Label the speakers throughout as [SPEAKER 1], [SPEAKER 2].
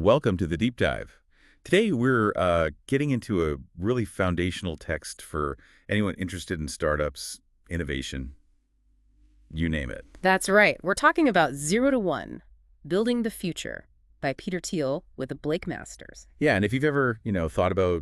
[SPEAKER 1] Welcome to the Deep Dive. Today we're getting into a really foundational text for anyone interested in startups, innovation, you name it.
[SPEAKER 2] That's right. We're talking about 0 to 1, Building the Future by Peter Thiel with the Blake Masters.
[SPEAKER 1] Yeah, and if you've ever, thought about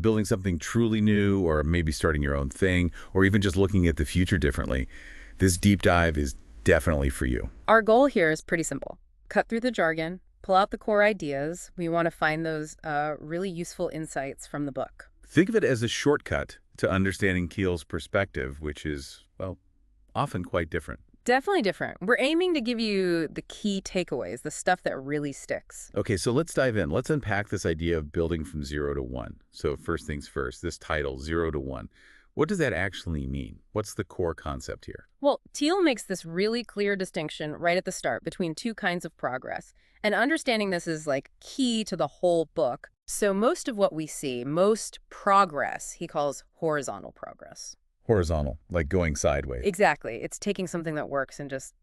[SPEAKER 1] building something truly new or maybe starting your own thing or even just looking at the future differently, this deep dive is definitely for you.
[SPEAKER 2] Our goal here is pretty simple. Cut through the jargon, pull out the core ideas. We want to find those really useful insights from the book.
[SPEAKER 1] Think of it as a shortcut to understanding Thiel's perspective, which is, well, often quite different.
[SPEAKER 2] Definitely different. We're aiming to give you the key takeaways, the stuff that really sticks.
[SPEAKER 1] Okay, so let's dive in. Let's unpack this idea of building from 0 to 1. So first things first, this title, 0 to 1. What does that actually mean? What's the core concept here?
[SPEAKER 2] Well, Thiel makes this really clear distinction right at the start between two kinds of progress. And understanding this is like key to the whole book. So most of what we see, most progress, he calls horizontal progress.
[SPEAKER 1] Horizontal, like going sideways.
[SPEAKER 2] Exactly. It's taking something that works and just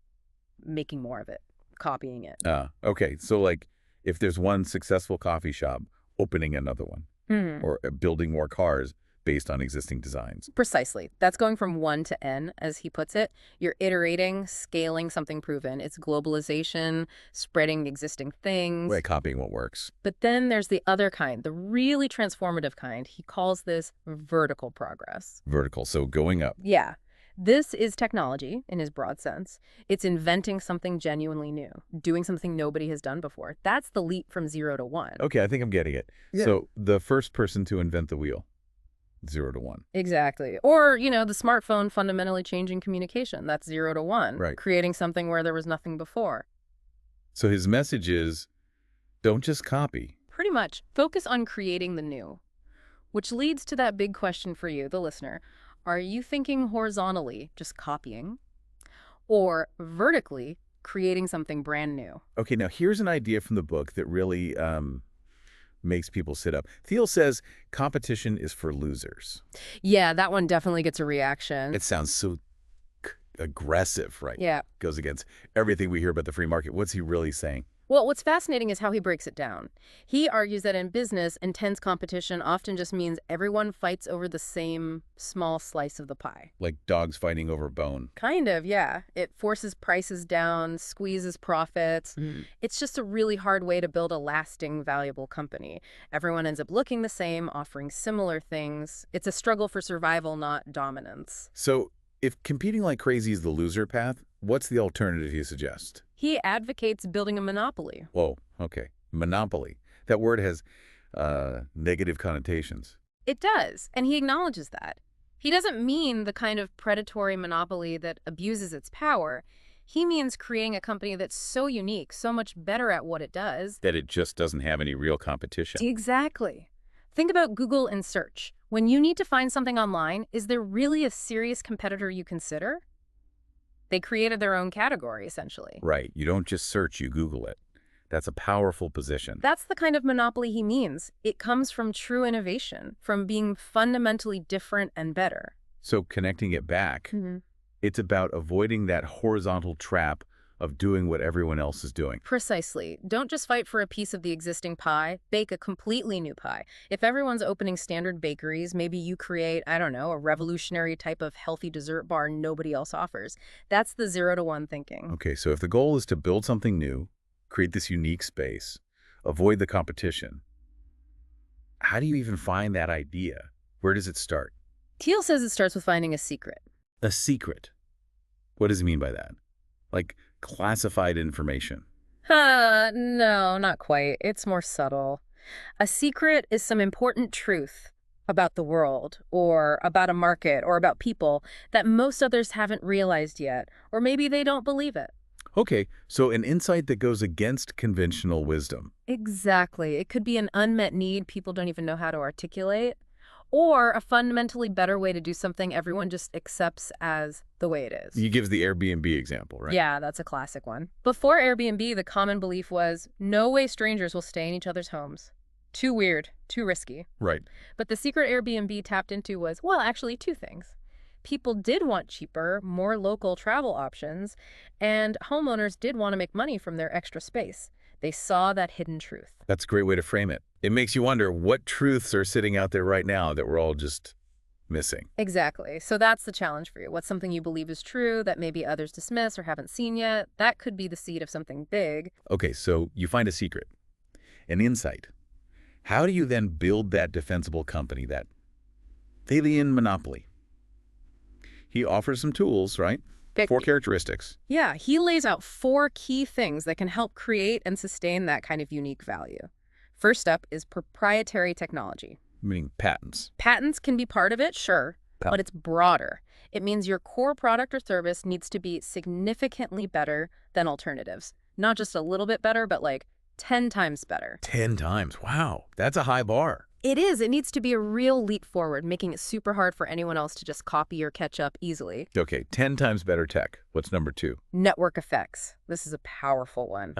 [SPEAKER 2] making more of it, copying it.
[SPEAKER 1] Okay, so like if there's one successful coffee shop, opening another one, or building more cars based on existing designs.
[SPEAKER 2] Precisely. That's going from 1 to N, as he puts it. You're iterating, scaling something proven. It's globalization, spreading existing things.
[SPEAKER 1] Right, copying what works.
[SPEAKER 2] But then there's the other kind, the really transformative kind. He calls this vertical progress.
[SPEAKER 1] Vertical, so going up.
[SPEAKER 2] Yeah. This is technology in his broad sense. It's inventing something genuinely new, doing something nobody has done before. That's the leap from 0 to 1.
[SPEAKER 1] Okay, I think I'm getting it.
[SPEAKER 2] Yeah.
[SPEAKER 1] So the first person to invent the wheel. 0 to 1.
[SPEAKER 2] Exactly. Or, the smartphone fundamentally changing communication. That's 0 to 1.
[SPEAKER 1] Right.
[SPEAKER 2] Creating something where there was nothing before.
[SPEAKER 1] So his message is, don't just copy.
[SPEAKER 2] Pretty much. Focus on creating the new. Which leads to that big question for you, the listener. Are you thinking horizontally, just copying? Or vertically, creating something brand new?
[SPEAKER 1] Okay, now here's an idea from the book that really makes people sit up. Thiel says competition is for losers.
[SPEAKER 2] Yeah, that one definitely gets a reaction.
[SPEAKER 1] It sounds so aggressive, right?
[SPEAKER 2] Yeah.
[SPEAKER 1] Goes against everything we hear about the free market. What's he really saying?
[SPEAKER 2] Well, what's fascinating is how he breaks it down. He argues that in business, intense competition often just means everyone fights over the same small slice of the pie.
[SPEAKER 1] Like dogs fighting over bone.
[SPEAKER 2] Kind of, yeah. It forces prices down, squeezes profits. It's just a really hard way to build a lasting, valuable company. Everyone ends up looking the same, offering similar things. It's a struggle for survival, not dominance.
[SPEAKER 1] So if competing like crazy is the loser path, what's the alternative you suggest?
[SPEAKER 2] He advocates building a monopoly.
[SPEAKER 1] Whoa, okay. Monopoly. That word has negative connotations.
[SPEAKER 2] It does, and he acknowledges that. He doesn't mean the kind of predatory monopoly that abuses its power. He means creating a company that's so unique, so much better at what it does.
[SPEAKER 1] That it just doesn't have any real competition.
[SPEAKER 2] Exactly. Think about Google and search. When you need to find something online, is there really a serious competitor you consider? They created their own category, essentially.
[SPEAKER 1] Right. You don't just search, you Google it. That's a powerful position.
[SPEAKER 2] That's the kind of monopoly he means. It comes from true innovation, from being fundamentally different and better.
[SPEAKER 1] So connecting it back, it's about avoiding that horizontal trap of doing what everyone else is doing.
[SPEAKER 2] Precisely. Don't just fight for a piece of the existing pie. Bake a completely new pie. If everyone's opening standard bakeries, maybe you create, I don't know, a revolutionary type of healthy dessert bar nobody else offers. That's the 0 to 1 thinking.
[SPEAKER 1] Okay, so if the goal is to build something new, create this unique space, avoid the competition, how do you even find that idea? Where does it start?
[SPEAKER 2] Thiel says it starts with finding a secret.
[SPEAKER 1] A secret. What does he mean by that? Like classified information.
[SPEAKER 2] No, not quite. It's more subtle. A secret is some important truth about the world, or about a market, or about people that most others haven't realized yet, or maybe they don't believe it.
[SPEAKER 1] Okay, so an insight that goes against conventional wisdom.
[SPEAKER 2] Exactly. It could be an unmet need people don't even know how to articulate, or a fundamentally better way to do something everyone just accepts as the way it is.
[SPEAKER 1] He gives the Airbnb example, right?
[SPEAKER 2] Yeah, that's a classic one. Before Airbnb, the common belief was, no way strangers will stay in each other's homes. Too weird, too risky.
[SPEAKER 1] Right.
[SPEAKER 2] But the secret Airbnb tapped into was, well, actually two things. People did want cheaper, more local travel options, and homeowners did want to make money from their extra space. They saw that hidden truth.
[SPEAKER 1] That's a great way to frame it. It makes you wonder what truths are sitting out there right now that we're all just missing.
[SPEAKER 2] Exactly. So that's the challenge for you. What's something you believe is true that maybe others dismiss or haven't seen yet? That could be the seed of something big.
[SPEAKER 1] Okay, so you find a secret, an insight. How do you then build that defensible company, that Thalian monopoly? He offers some tools, right?
[SPEAKER 2] Pick-
[SPEAKER 1] 4 characteristics.
[SPEAKER 2] Yeah, he lays out 4 key things that can help create and sustain that kind of unique value. First up is proprietary technology.
[SPEAKER 1] Meaning patents.
[SPEAKER 2] Patents can be part of it, sure, but it's broader. It means your core product or service needs to be significantly better than alternatives. Not just a little bit better, but like 10 times better.
[SPEAKER 1] 10 times. Wow, that's a high bar.
[SPEAKER 2] It is. It needs to be a real leap forward, making it super hard for anyone else to just copy or catch up easily.
[SPEAKER 1] Okay, 10 times better tech. What's number 2?
[SPEAKER 2] Network effects. This is a powerful one.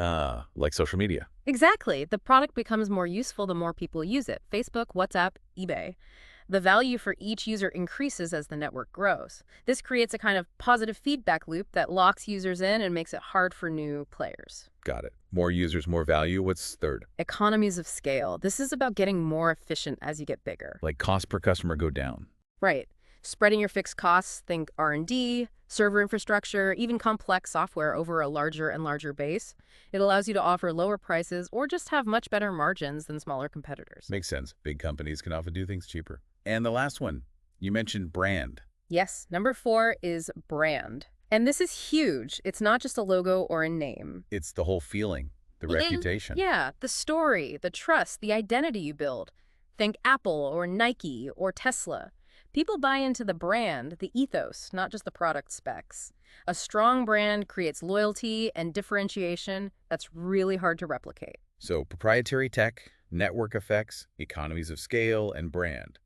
[SPEAKER 1] Like social media.
[SPEAKER 2] Exactly. The product becomes more useful the more people use it. Facebook, WhatsApp, eBay. The value for each user increases as the network grows. This creates a kind of positive feedback loop that locks users in and makes it hard for new players.
[SPEAKER 1] Got it. More users, more value. What's third?
[SPEAKER 2] Economies of scale. This is about getting more efficient as you get bigger.
[SPEAKER 1] Like cost per customer go down.
[SPEAKER 2] Right. Spreading your fixed costs, think R&D, server infrastructure, even complex software over a larger and larger base. It allows you to offer lower prices or just have much better margins than smaller competitors.
[SPEAKER 1] Makes sense. Big companies can often do things cheaper. And the last one, you mentioned brand.
[SPEAKER 2] Yes, number 4 is brand. And this is huge. It's not just a logo or a name.
[SPEAKER 1] It's the whole feeling, the reputation.
[SPEAKER 2] Yeah, the story, the trust, the identity you build. Think Apple or Nike or Tesla. People buy into the brand, the ethos, not just the product specs. A strong brand creates loyalty and differentiation that's really hard to replicate.
[SPEAKER 1] So proprietary tech, network effects, economies of scale, and brand.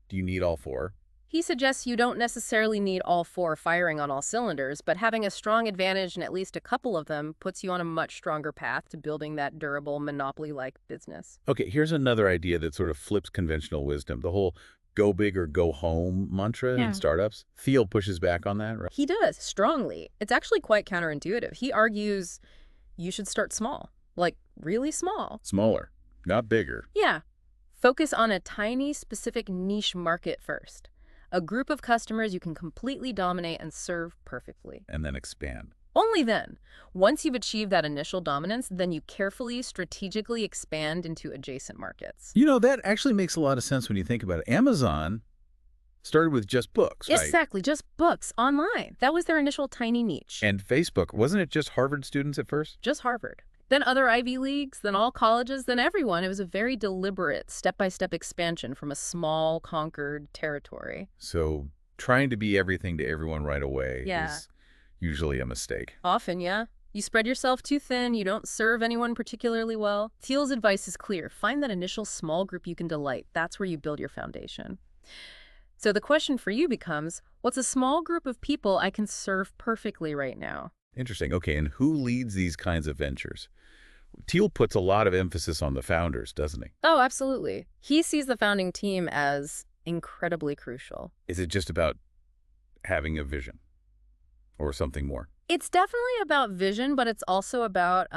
[SPEAKER 1] Do you need all 4?
[SPEAKER 2] He suggests you don't necessarily need all 4 firing on all cylinders, but having a strong advantage in at least a couple of them puts you on a much stronger path to building that durable monopoly-like business.
[SPEAKER 1] Okay, here's another idea that sort of flips conventional wisdom. The whole go big or go home mantra in startups. Thiel pushes back on that, right?
[SPEAKER 2] He does, strongly. It's actually quite counterintuitive. He argues you should start small, like really small.
[SPEAKER 1] Smaller, not bigger.
[SPEAKER 2] Yeah. Focus on a tiny, specific niche market first. A group of customers you can completely dominate and serve perfectly.
[SPEAKER 1] And then expand.
[SPEAKER 2] Only then. Once you've achieved that initial dominance, then you carefully, strategically expand into adjacent markets.
[SPEAKER 1] You know, that actually makes a lot of sense when you think about it. Amazon started with just books, right?
[SPEAKER 2] Exactly, just books online. That was their initial tiny niche.
[SPEAKER 1] And Facebook, wasn't it just Harvard students at first?
[SPEAKER 2] Just Harvard. Then other Ivy Leagues, then all colleges, then everyone. It was a very deliberate, step-by-step expansion from a small, conquered territory.
[SPEAKER 1] So trying to be everything to everyone right away is usually a mistake.
[SPEAKER 2] Often, yeah. You spread yourself too thin, you don't serve anyone particularly well. Thiel's advice is clear. Find that initial small group you can delight. That's where you build your foundation. So the question for you becomes, what's a small group of people I can serve perfectly right now?
[SPEAKER 1] Interesting. Okay, and who leads these kinds of ventures? Thiel puts a lot of emphasis on the founders, doesn't he?
[SPEAKER 2] Oh, absolutely. He sees the founding team as incredibly crucial.
[SPEAKER 1] Is it just about having a vision or something more?
[SPEAKER 2] It's definitely about vision, but it's also about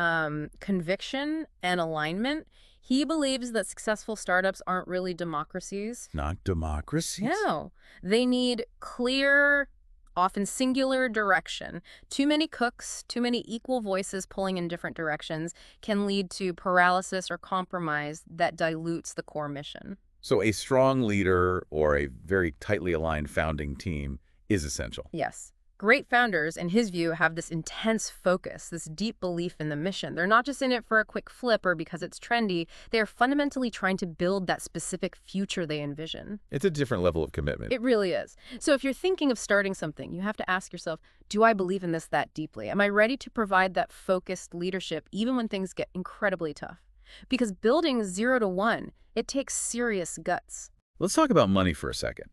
[SPEAKER 2] conviction and alignment. He believes that successful startups aren't really democracies.
[SPEAKER 1] Not democracies?
[SPEAKER 2] No. They need clear, often singular direction. Too many cooks, too many equal voices pulling in different directions can lead to paralysis or compromise that dilutes the core mission.
[SPEAKER 1] So a strong leader or a very tightly aligned founding team is essential.
[SPEAKER 2] Yes. Great founders, in his view, have this intense focus, this deep belief in the mission. They're not just in it for a quick flip or because it's trendy. They're fundamentally trying to build that specific future they envision.
[SPEAKER 1] It's a different level of commitment.
[SPEAKER 2] It really is. So if you're thinking of starting something, you have to ask yourself, do I believe in this that deeply? Am I ready to provide that focused leadership even when things get incredibly tough? Because building 0 to 1, it takes serious guts.
[SPEAKER 1] Let's talk about money for a second.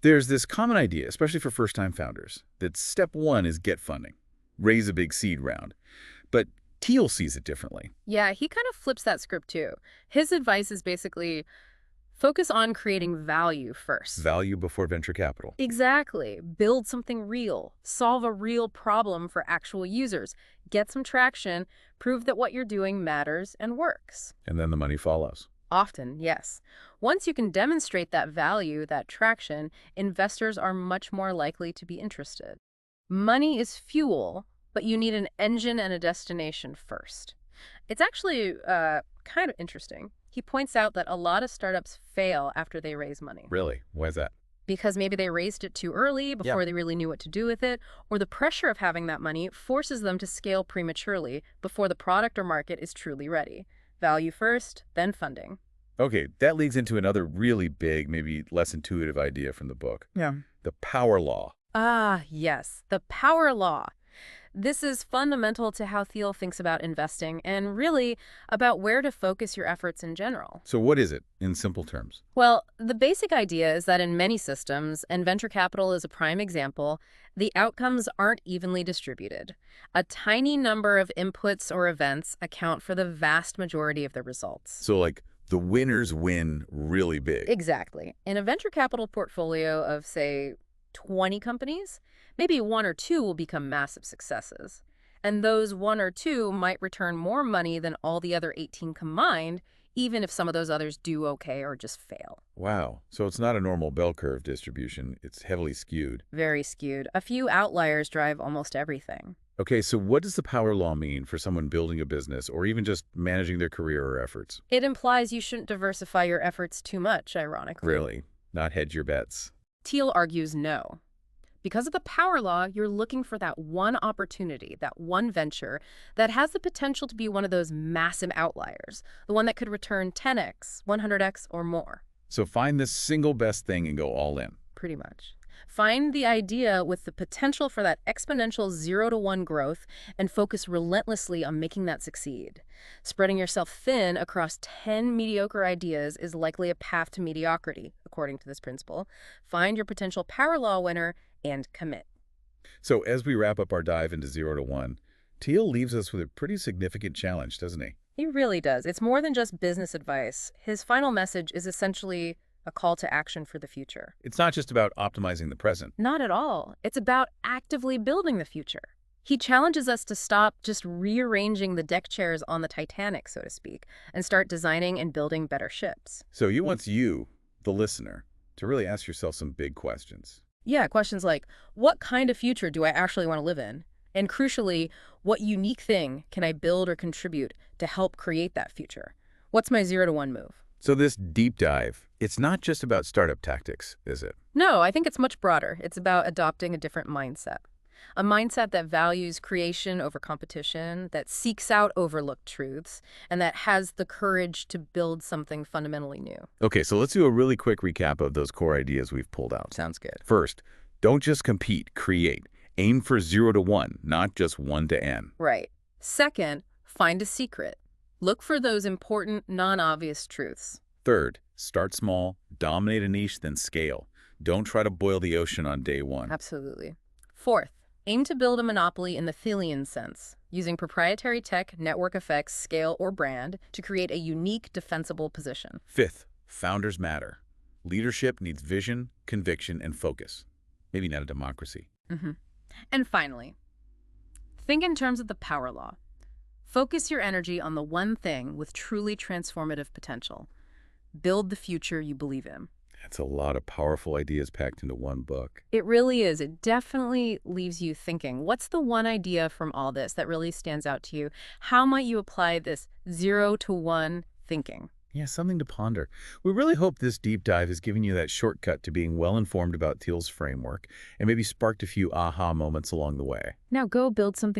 [SPEAKER 1] There's this common idea, especially for first-time founders, that step 1 is get funding, raise a big seed round. But Thiel sees it differently.
[SPEAKER 2] Yeah, he kind of flips that script too. His advice is basically Focus on creating value first.
[SPEAKER 1] Value before venture capital.
[SPEAKER 2] Exactly. Build something real. Solve a real problem for actual users. Get some traction. Prove that what you're doing matters and works.
[SPEAKER 1] And then the money follows.
[SPEAKER 2] Often, yes. Once you can demonstrate that value, that traction, investors are much more likely to be interested. Money is fuel, but you need an engine and a destination first. It's actually kind of interesting. He points out that a lot of startups fail after they raise money
[SPEAKER 1] Really? Why is that?
[SPEAKER 2] because maybe they raised it too early
[SPEAKER 1] Yeah.
[SPEAKER 2] before they really knew what to do with it, or the pressure of having that money forces them to scale prematurely before the product or market is truly ready. Value first, then funding.
[SPEAKER 1] Okay, that leads into another really big, maybe less intuitive idea from the book.
[SPEAKER 2] Yeah.
[SPEAKER 1] The power law.
[SPEAKER 2] Ah, yes, the power law. This is fundamental to how Thiel thinks about investing and really about where to focus your efforts in general.
[SPEAKER 1] So what is it, in simple terms?
[SPEAKER 2] Well, the basic idea is that in many systems, and venture capital is a prime example, the outcomes aren't evenly distributed. A tiny number of inputs or events account for the vast majority of the results.
[SPEAKER 1] So like, the winners win really big.
[SPEAKER 2] Exactly. In a venture capital portfolio of, say, 20 companies, maybe one or two will become massive successes. And those one or two might return more money than all the other 18 combined, even if some of those others do okay or just fail.
[SPEAKER 1] Wow. So it's not a normal bell curve distribution. It's heavily skewed.
[SPEAKER 2] Very skewed. A few outliers drive almost everything.
[SPEAKER 1] Okay, so what does the power law mean for someone building a business or even just managing their career or efforts?
[SPEAKER 2] It implies you shouldn't diversify your efforts too much, ironically.
[SPEAKER 1] Really? Not hedge your bets.
[SPEAKER 2] Thiel argues no. Because of the power law, you're looking for that one opportunity, that one venture that has the potential to be one of those massive outliers, the one that could return 10x, 100x, or more.
[SPEAKER 1] So find the single best thing and go all in.
[SPEAKER 2] Pretty much. Find the idea with the potential for that exponential 0 to 1 growth and focus relentlessly on making that succeed. Spreading yourself thin across 10 mediocre ideas is likely a path to mediocrity, according to this principle. Find your potential power law winner and commit.
[SPEAKER 1] So as we wrap up our dive into 0 to 1, Thiel leaves us with a pretty significant challenge, doesn't he?
[SPEAKER 2] He really does. It's more than just business advice. His final message is essentially a call to action for the future.
[SPEAKER 1] It's not just about optimizing the present.
[SPEAKER 2] Not at all. It's about actively building the future. He challenges us to stop just rearranging the deck chairs on the Titanic, so to speak, and start designing and building better ships.
[SPEAKER 1] So he wants you, the listener, to really ask yourself some big questions.
[SPEAKER 2] Yeah, questions like, what kind of future do I actually want to live in? And crucially, what unique thing can I build or contribute to help create that future? What's my 0 to 1 move?
[SPEAKER 1] So this deep dive, it's not just about startup tactics, is it?
[SPEAKER 2] No, I think it's much broader. It's about adopting a different mindset. A mindset that values creation over competition, that seeks out overlooked truths, and that has the courage to build something fundamentally new.
[SPEAKER 1] Okay, so let's do a really quick recap of those core ideas we've pulled out.
[SPEAKER 2] Sounds good.
[SPEAKER 1] First, don't just compete, create. Aim for 0 to 1, not just 1 to n.
[SPEAKER 2] Right. Second, find a secret. Look for those important, non-obvious truths.
[SPEAKER 1] Third, start small, dominate a niche, then scale. Don't try to boil the ocean on day one.
[SPEAKER 2] Absolutely. Fourth, aim to build a monopoly in the Thielian sense, using proprietary tech, network effects, scale, or brand to create a unique, defensible position.
[SPEAKER 1] Fifth, founders matter. Leadership needs vision, conviction, and focus. Maybe not a democracy.
[SPEAKER 2] And finally, think in terms of the power law. Focus your energy on the one thing with truly transformative potential. Build the future you believe in.
[SPEAKER 1] That's a lot of powerful ideas packed into one book.
[SPEAKER 2] It really is. It definitely leaves you thinking, what's the one idea from all this that really stands out to you? How might you apply this 0 to 1 thinking?
[SPEAKER 1] Yeah, something to ponder. We really hope this deep dive has given you that shortcut to being well-informed about Thiel's framework and maybe sparked a few aha moments along the way.
[SPEAKER 2] Now go build something